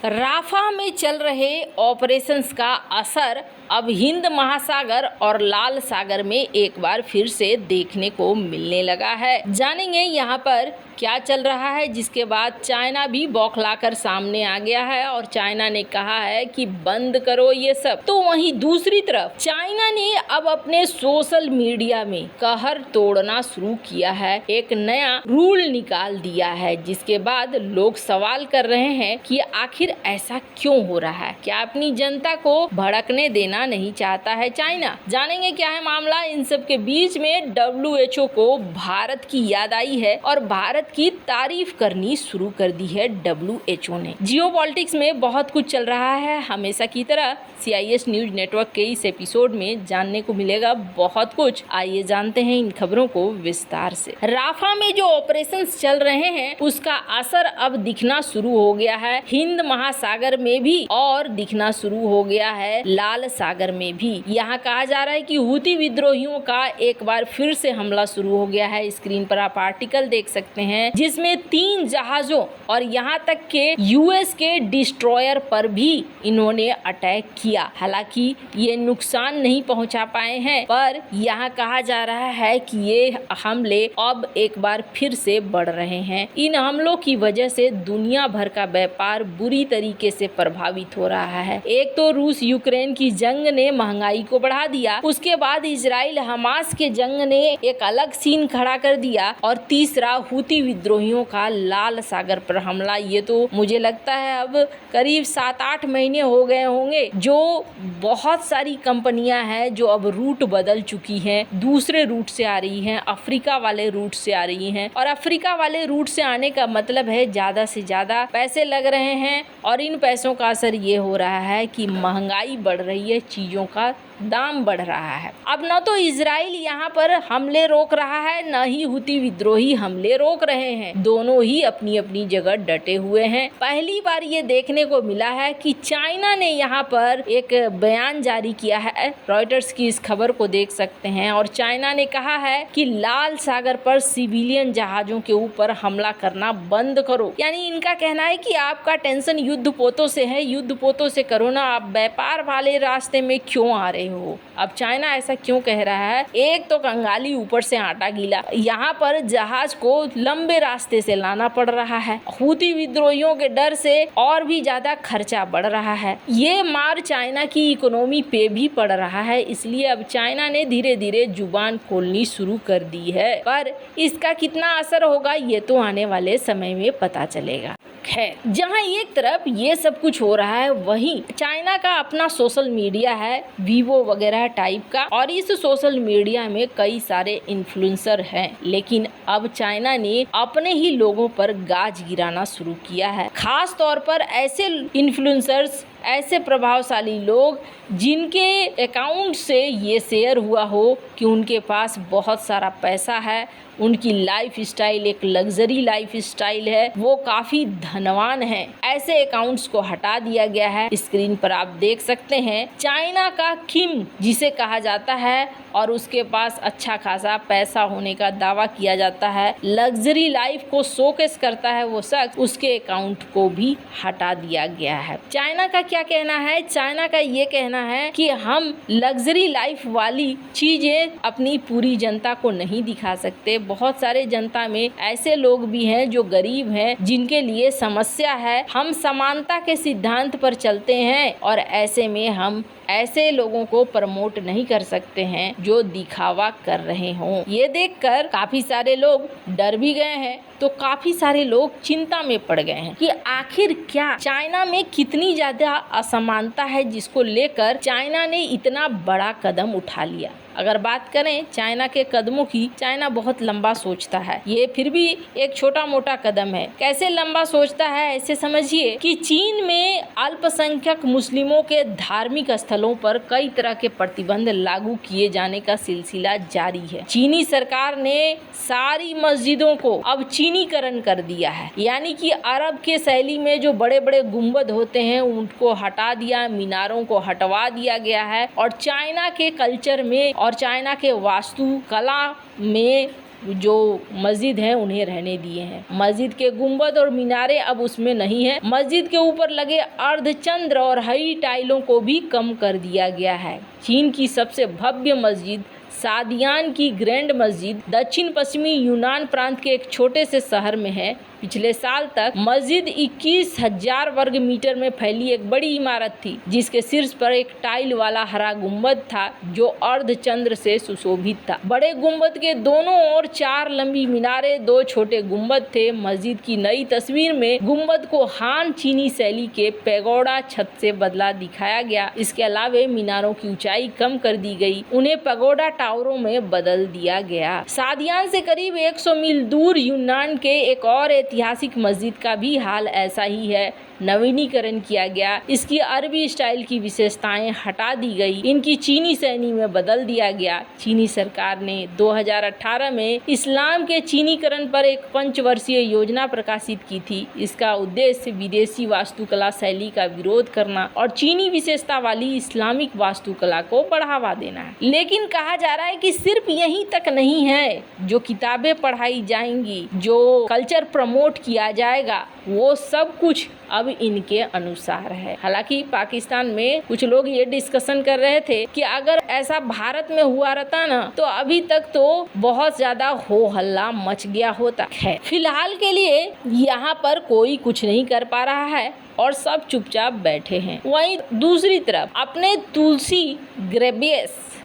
Rafa में चल रहे ऑपरेशंस का असर अब हिंद महासागर और लाल सागर में एक बार फिर से देखने को मिलने लगा है। जानेंगे यहाँ पर क्या चल रहा है, जिसके बाद चाइना भी बौखलाकर सामने आ गया है और चाइना ने कहा है कि बंद करो ये सब। तो वहीं दूसरी तरफ चाइना ने अब अपने सोशल मीडिया में कहर तोड़ना शुरू किया है, एक नया रूल निकाल दिया है, जिसके बाद लोग सवाल कर रहे हैं कि आखिर ऐसा क्यों हो रहा है। क्या अपनी जनता को भड़कने देना नहीं चाहता है चाइना? जानेंगे क्या है मामला। इन सब के बीच में WHO को भारत की याद आई है और भारत की तारीफ करनी शुरू कर दी है WHO ने। जियोपॉलिटिक्स में बहुत कुछ चल रहा है। हमेशा की तरह CIS न्यूज नेटवर्क के इस एपिसोड में जानने को मिलेगा बहुत कुछ। आइए जानते हैं इन खबरों को विस्तार से। राफा में जो ऑपरेशंस चल रहे हैं उसका असर अब दिखना शुरू हो गया है हिंद महासागर में भी और दिखना शुरू हो गया है लाल सागर में भी। यहाँ कहा जा रहा है कि हूती विद्रोहियों का एक बार फिर से हमला शुरू हो गया है। स्क्रीन पर आप आर्टिकल देख सकते हैं जिसमें 3 जहाजों और यहाँ तक के US के डिस्ट्रॉयर पर भी इन्होंने अटैक किया। हालांकि ये नुकसान नहीं पहुंचा पाए हैं, पर यहाँ कहा जा रहा है कि ये हमले अब एक बार फिर से बढ़ रहे हैं। इन हमलों की वजह से दुनिया भर का व्यापार बुरी तरीके से प्रभावित हो रहा है। एक तो रूस यूक्रेन की जंग ने महंगाई को बढ़ा दिया, उसके बाद इजराइल हमास के जंग ने एक अलग सीन खड़ा कर दिया और तीसरा हूती विद्रोहियों का लाल सागर पर हमला। ये तो मुझे लगता है अब करीब 7-8 महीने हो गए होंगे जो बहुत सारी कंपनियां हैं जो अब रूट बदल चुकी हैं, दूसरे रूट से आ रही हैं, अफ्रीका वाले रूट से आ रही हैं। और अफ्रीका वाले रूट से आने का मतलब है ज़्यादा से ज़्यादा पैसे लग रहे हैं और इन पैसों का असर ये हो रहा है कि महंगाई बढ़ रही है, चीज़ों का दाम बढ़ रहा है। अब न तो इजराइल यहाँ पर हमले रोक रहा है, न ही हूती विद्रोही हमले रोक रहे हैं। दोनों ही अपनी अपनी जगह डटे हुए हैं। पहली बार ये देखने को मिला है कि चाइना ने यहाँ पर एक बयान जारी किया है। रॉयटर्स की इस खबर को देख सकते हैं और चाइना ने कहा है कि लाल सागर पर सिविलियन जहाजों के ऊपर हमला करना बंद करो। यानी इनका कहना है कि आपका टेंशन युद्ध पोतों से है, युद्ध पोतों से करो ना, आप व्यापार वाले रास्ते में क्यों आ रहे हो। अब चाइना ऐसा क्यों कह रहा है? एक तो कंगाली ऊपर से आटा गीला, यहाँ पर जहाज को लंबे रास्ते से लाना पड़ रहा है। हूती विद्रोहियों के डर से और भी ज्यादा खर्चा बढ़ रहा है। ये मार चाइना की इकोनॉमी पे भी पड़ रहा है। इसलिए अब चाइना ने धीरे धीरे जुबान खोलनी शुरू कर दी है, पर इसका कितना असर होगा ये तो आने वाले समय में पता चलेगा। खैर, जहां एक तरफ ये सब कुछ हो रहा है, वहीं चाइना का अपना सोशल मीडिया है, वीवो वगैरह टाइप का, और इस सोशल मीडिया में कई सारे इन्फ्लुएंसर हैं। लेकिन अब चाइना ने अपने ही लोगों पर गाज गिराना शुरू किया है। खास तौर पर ऐसे इन्फ्लुएंसर्स, ऐसे प्रभावशाली लोग जिनके अकाउंट से ये शेयर हुआ हो कि उनके पास बहुत सारा पैसा है, उनकी लाइफ स्टाइल एक लग्जरी लाइफ स्टाइल है, वो काफ़ी धनवान हैं, ऐसे अकाउंट्स को हटा दिया गया है। स्क्रीन पर आप देख सकते हैं चाइना का किम जिसे कहा जाता है और उसके पास अच्छा खासा पैसा होने का दावा किया जाता है, लग्जरी लाइफ को शोकेस करता है वो शख्स, उसके अकाउंट को भी हटा दिया गया है। चाइना का क्या कहना है? चाइना का ये कहना है कि हम लग्जरी लाइफ वाली चीजें अपनी पूरी जनता को नहीं दिखा सकते। बहुत सारे जनता में ऐसे लोग भी हैं जो गरीब हैं, जिनके लिए समस्या है। हम समानता के सिद्धांत पर चलते हैं और ऐसे में हम ऐसे लोगों को प्रमोट नहीं कर सकते हैं जो दिखावा कर रहे हों। ये देखकर काफी सारे लोग डर भी गए हैं, तो काफी सारे लोग चिंता में पड़ गए हैं कि आखिर क्या चाइना में कितनी ज्यादा असमानता है जिसको लेकर चाइना ने इतना बड़ा कदम उठा लिया। अगर बात करें चाइना के कदमों की, चाइना बहुत लंबा सोचता है। ये फिर भी एक छोटा मोटा कदम है। कैसे लंबा सोचता है? ऐसे समझिए कि चीन में अल्पसंख्यक मुस्लिमों के धार्मिक स्थलों पर कई तरह के प्रतिबंध लागू किए जाने का सिलसिला जारी है। चीनी सरकार ने सारी मस्जिदों को अब चीनीकरण कर दिया है, यानी कि अरब के शैली में जो बड़े बड़े गुंबद होते हैं उनको हटा दिया, मीनारों को हटवा दिया गया है और चाइना के कल्चर में और चाइना के वास्तु कला में जो मस्जिद है उन्हें रहने दिए हैं। मस्जिद के गुंबद और मीनारे अब उसमें नहीं है। मस्जिद के ऊपर लगे अर्धचंद्र और हरी टाइलों को भी कम कर दिया गया है। चीन की सबसे भव्य मस्जिद सादियान की ग्रैंड मस्जिद दक्षिण पश्चिमी यूनान प्रांत के एक छोटे से शहर में है। पिछले साल तक मस्जिद 21,000 वर्ग मीटर में फैली एक बड़ी इमारत थी, जिसके शीर्ष पर एक टाइल वाला हरा गुंबद था जो अर्धचंद्र से सुशोभित था। बड़े गुंबद के दोनों ओर 4 लंबी मीनारे, 2 छोटे गुंबद थे। मस्जिद की नई तस्वीर में गुंबद को हान चीनी शैली के पैगोडा छत से बदला दिखाया गया। इसके अलावा मीनारों की ऊंचाई कम कर दी गई, उन्हें पैगोडा टावरों में बदल दिया गया। सादियान से करीब 100 मील दूर यूनान के एक और ऐतिहासिक मस्जिद का भी हाल ऐसा ही है। नवीनीकरण किया गया, इसकी अरबी स्टाइल की विशेषताएं हटा दी गई, इनकी चीनी शैली में बदल दिया गया। चीनी सरकार ने 2018 में इस्लाम के चीनीकरण पर एक 5 वर्षीय योजना प्रकाशित की थी। इसका उद्देश्य विदेशी वास्तुकला शैली का विरोध करना और चीनी विशेषता वाली इस्लामिक वास्तुकला को बढ़ावा देना है। लेकिन कहा जा रहा है कि सिर्फ यहीं तक नहीं है, जो किताबें पढ़ाई जाएंगी, जो कल्चर प्रमोट किया जाएगा, वो सब कुछ अब इनके अनुसार है। हालांकि पाकिस्तान में कुछ लोग ये डिस्कशन कर रहे थे कि अगर ऐसा भारत में हुआ रहता ना, तो अभी तक तो बहुत ज्यादा हो हल्ला मच गया होता है। फिलहाल के लिए यहाँ पर कोई कुछ नहीं कर पा रहा है और सब चुपचाप बैठे हैं। वहीं दूसरी तरफ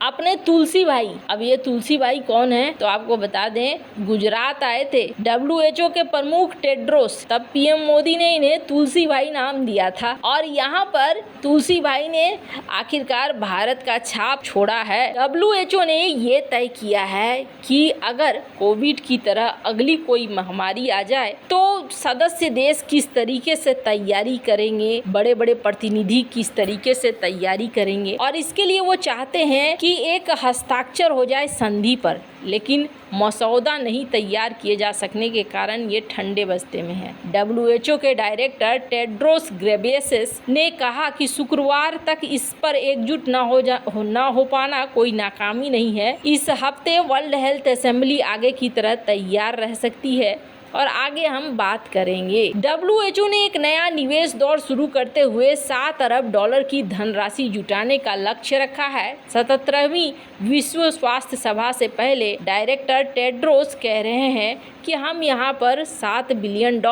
अपने तुलसी भाई, अब ये तुलसी भाई कौन है तो आपको बता दें, गुजरात आए थे WHO के प्रमुख टेड्रोस, तब PM मोदी ने इन्हें तुलसी भाई नाम दिया था। और यहाँ पर तुलसी भाई ने आखिरकार भारत का छाप छोड़ा है। WHO ने ये तय किया है कि अगर कोविड की तरह अगली कोई महामारी आ जाए तो सदस्य देश किस तरीके से तैयारी करेंगे, बड़े बड़े प्रतिनिधि किस तरीके से तैयारी करेंगे, और इसके लिए वो चाहते हैं कि एक हस्ताक्षर हो जाए संधि पर। लेकिन मसौदा नहीं तैयार किए जा सकने के कारण ये ठंडे बस्ते में है। WHO के डायरेक्टर टेड्रोस घेब्रेयेसस ने कहा कि शुक्रवार तक इस पर एकजुट न हो पाना कोई नाकामी नहीं है। इस हफ्ते वर्ल्ड हेल्थ असेंबली आगे की तरह तैयार रह सकती है और आगे हम बात करेंगे। WHO ने एक नया निवेश दौर शुरू करते हुए $7 अरब की धनराशि जुटाने का लक्ष्य रखा है। 77वीं विश्व स्वास्थ्य सभा से पहले डायरेक्टर टेड्रोस कह रहे हैं कि हम यहाँ पर $7 बिलियन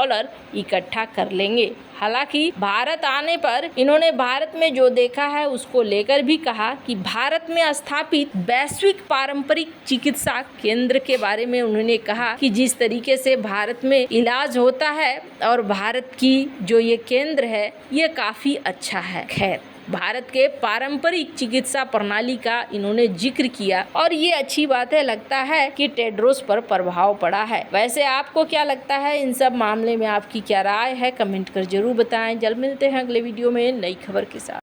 इकट्ठा कर लेंगे। हालांकि भारत आने पर इन्होंने भारत में जो देखा है उसको लेकर भी कहा कि भारत में स्थापित वैश्विक पारंपरिक चिकित्सा केंद्र के बारे में उन्होंने कहा कि जिस तरीके से भारत में इलाज होता है और भारत की जो ये केंद्र है ये काफ़ी अच्छा है। खैर, भारत के पारंपरिक चिकित्सा प्रणाली का इन्होंने जिक्र किया और ये अच्छी बात है। लगता है कि टेड्रोस पर प्रभाव पड़ा है। वैसे आपको क्या लगता है इन सब मामले में, आपकी क्या राय है, कमेंट कर जरूर बताएं। जल्द मिलते हैं अगले वीडियो में नई खबर के साथ।